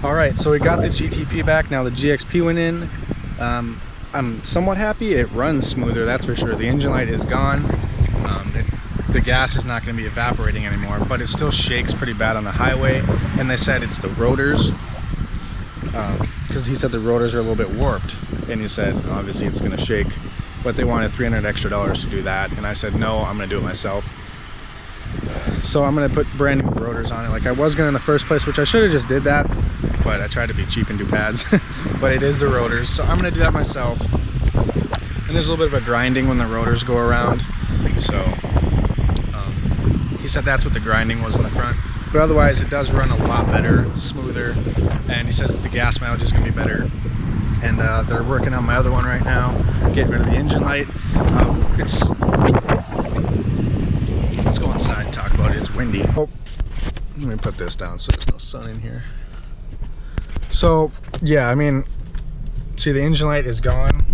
Alright, so we got the GTP back, now the GXP went in. I'm somewhat happy, it runs smoother, that's for sure. The engine light is gone. The gas is not going to be evaporating anymore, but it still shakes pretty bad on the highway, and they said it's the rotors, because he said the rotors are a little bit warped, and he said obviously it's going to shake, but they wanted $300 extra to do that, and I said no, I'm going to do it myself. So I'm going to put brand new rotors on it, like I was going to in the first place, which I should have just did that, but I tried to be cheap and do pads. But it is the rotors, so I'm going to do that myself. And there's a little bit of a grinding when the rotors go around, so he said that's what the grinding was in the front. But otherwise it does run a lot better, smoother, and he says the gas mileage is going to be better. And they're working on my other one right now, getting rid of the engine light. Let's go inside and talk about it. It's windy. Oh, let me put this down so there's no sun in here. So yeah, I mean, see, the engine light is gone.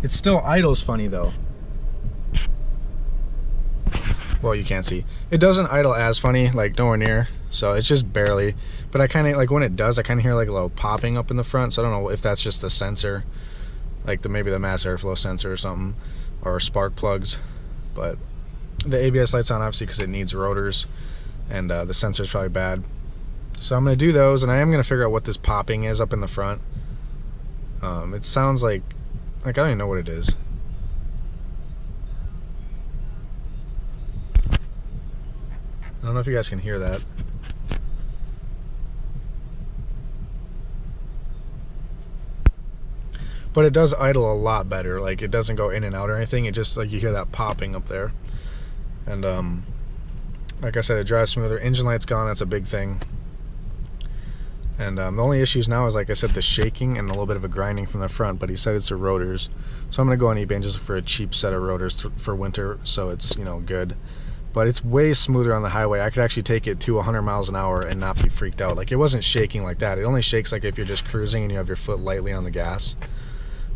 It still idles funny though. Well, you can't see. It doesn't idle as funny, like nowhere near. So it's just barely. But I kind of, like when it does, I kind of hear like a little popping up in the front. So I don't know if that's just the sensor, like maybe the mass airflow sensor or something, or spark plugs. But the ABS light's on obviously because it needs rotors, and the sensor's probably bad. So I'm going to do those, and I am going to figure out what this popping is up in the front. It sounds like I don't even know what it is. I don't know if you guys can hear that. But it does idle a lot better. Like it doesn't go in and out or anything. It just, like, you hear that popping up there. And like I said, it drives smoother. Engine light's gone, that's a big thing. And the only issues now is, like I said, the shaking and a little bit of a grinding from the front, but he said it's the rotors. So I'm going to go on eBay and just look for a cheap set of rotors for winter, so it's, you know, good. But it's way smoother on the highway. I could actually take it to 100 miles an hour and not be freaked out. Like, it wasn't shaking like that. It only shakes like if you're just cruising and you have your foot lightly on the gas,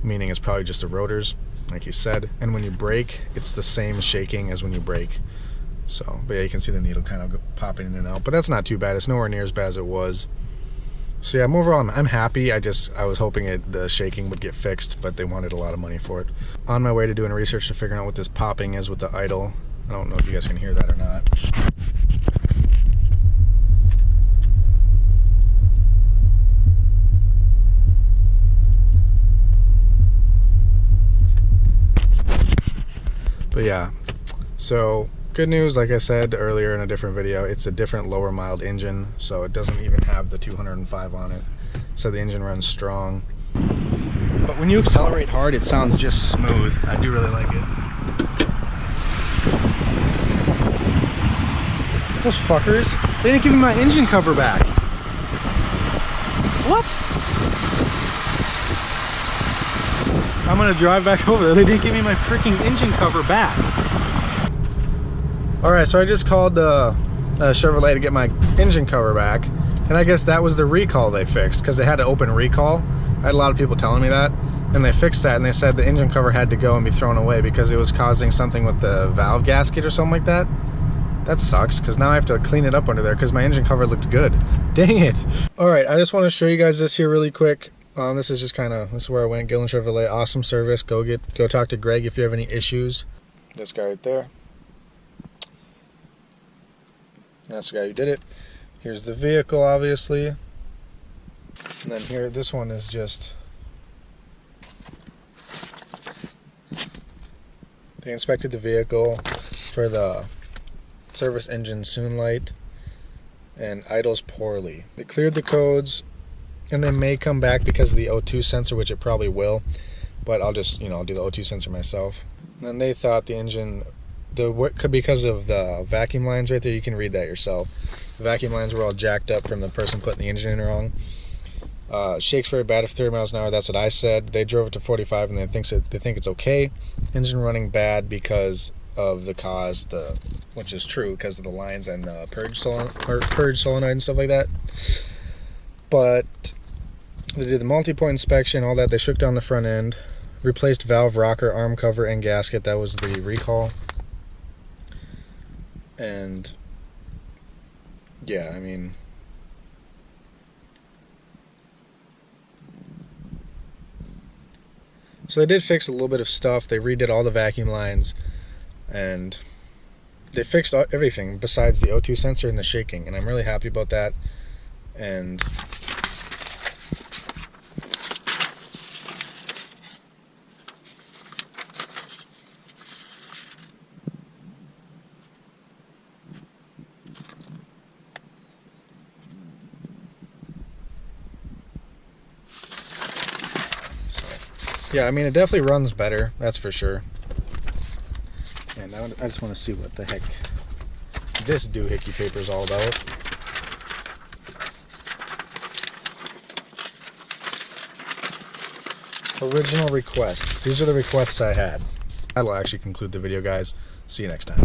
meaning it's probably just the rotors, like he said. And when you brake, it's the same shaking as when you brake. So, but yeah, you can see the needle kind of popping in and out. But that's not too bad. It's nowhere near as bad as it was. So yeah, overall, I'm happy. I was hoping the shaking would get fixed, but they wanted a lot of money for it. On my way to doing research to figuring out what this popping is with the idle. I don't know if you guys can hear that or not. But yeah, so good news, like I said earlier in a different video, it's a different lower mild engine, so it doesn't even have the 205 on it. So the engine runs strong. But when you accelerate hard, it sounds just smooth. I do really like it. Those fuckers, they didn't give me my engine cover back. What? I'm gonna drive back over there. They didn't give me my freaking engine cover back. Alright, so I just called Chevrolet to get my engine cover back, and I guess that was the recall they fixed, because they had to open recall. I had a lot of people telling me that, and they fixed that, and they said the engine cover had to go and be thrown away because it was causing something with the valve gasket or something like that. That sucks, because now I have to clean it up under there because my engine cover looked good. Dang it. Alright, I just want to show you guys this here really quick. This is just this is where I went. Gillen Chevrolet, awesome service. Go talk to Greg if you have any issues. This guy right there. That's the guy who did it. Here's the vehicle, obviously. And then here, this one is just... They inspected the vehicle for the service engine soon light, and idles poorly. They cleared the codes, and they may come back because of the O2 sensor, which it probably will, but I'll just, I'll do the O2 sensor myself. And then they thought the engine, because of the vacuum lines right there, you can read that yourself. The vacuum lines were all jacked up from the person putting the engine in wrong. Shakes very bad at 30 miles an hour. That's what I said. They drove it to 45 and they think it's okay. Engine running bad because of the cause, which is true because of the lines and the purge solenoid and stuff like that. But they did the multi-point inspection, all that. They shook down the front end, replaced valve, rocker, arm cover, and gasket. That was the recall. And yeah, I mean, So they did fix a little bit of stuff. They redid all the vacuum lines, and they fixed everything besides the O2 sensor and the shaking, and I'm really happy about that. And yeah, I mean, it definitely runs better, that's for sure. And I just want to see what the heck this doohickey paper is all about. Original requests. These are the requests I had. That'll actually conclude the video, guys. See you next time.